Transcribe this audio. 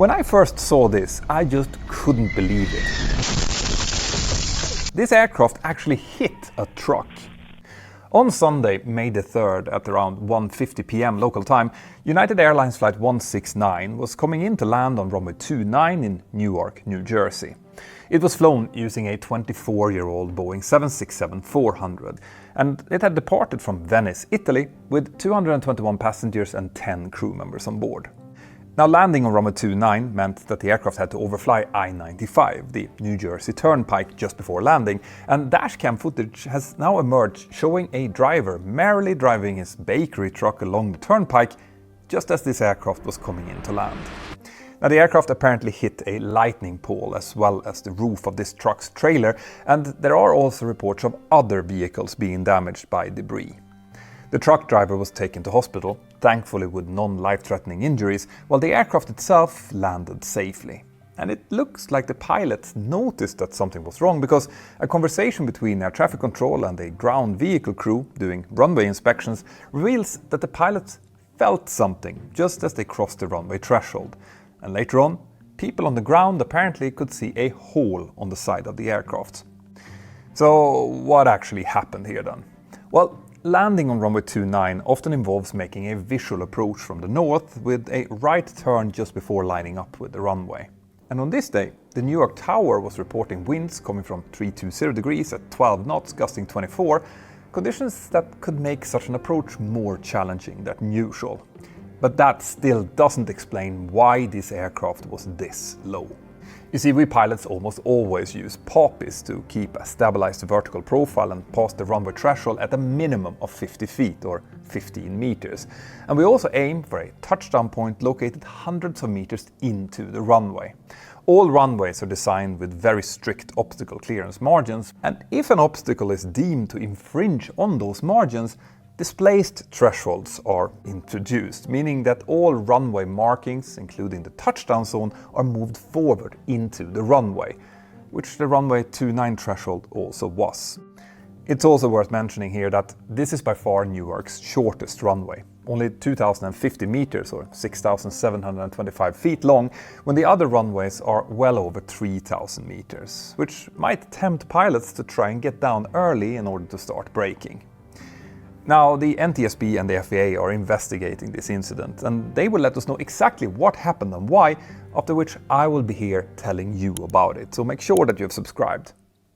When I first saw this, I just couldn't believe it. This aircraft actually hit a truck. On Sunday, May the 3rd, at around 1:50 p.m. local time, United Airlines Flight 169 was coming in to land on runway 29 in Newark, New Jersey. It was flown using a 24-year-old Boeing 767-400, and it had departed from Venice, Italy, with 221 passengers and 10 crew members on board. Now, landing on runway 29 meant that the aircraft had to overfly I-95, the New Jersey Turnpike, just before landing, and dashcam footage has now emerged showing a driver merrily driving his bakery truck along the turnpike just as this aircraft was coming in to land. Now, the aircraft apparently hit a lightning pole as well as the roof of this truck's trailer, and there are also reports of other vehicles being damaged by debris. The truck driver was taken to hospital, thankfully with non-life-threatening injuries, while the aircraft itself landed safely. And it looks like the pilots noticed that something was wrong, because a conversation between air traffic control and a ground vehicle crew doing runway inspections reveals that the pilots felt something just as they crossed the runway threshold. And later on, people on the ground apparently could see a hole on the side of the aircraft. So what actually happened here then? Well, landing on runway 29 often involves making a visual approach from the north with a right turn just before lining up with the runway. And on this day, the New York Tower was reporting winds coming from 320 degrees at 12 knots, gusting 24, conditions that could make such an approach more challenging than usual. But that still doesn't explain why this aircraft was this low. You see, we pilots almost always use poppies to keep a stabilized vertical profile and pass the runway threshold at a minimum of 50 feet or 15 meters. And we also aim for a touchdown point located hundreds of meters into the runway. All runways are designed with very strict obstacle clearance margins, and if an obstacle is deemed to infringe on those margins, displaced thresholds are introduced, meaning that all runway markings, including the touchdown zone, are moved forward into the runway, which the runway 29 threshold also was. It's also worth mentioning here that this is by far Newark's shortest runway, only 2,050 meters or 6,725 feet long, when the other runways are well over 3,000 meters, which might tempt pilots to try and get down early in order to start braking. Now, the NTSB and the FAA are investigating this incident, and they will let us know exactly what happened and why, after which I will be here telling you about it, so make sure that you have subscribed.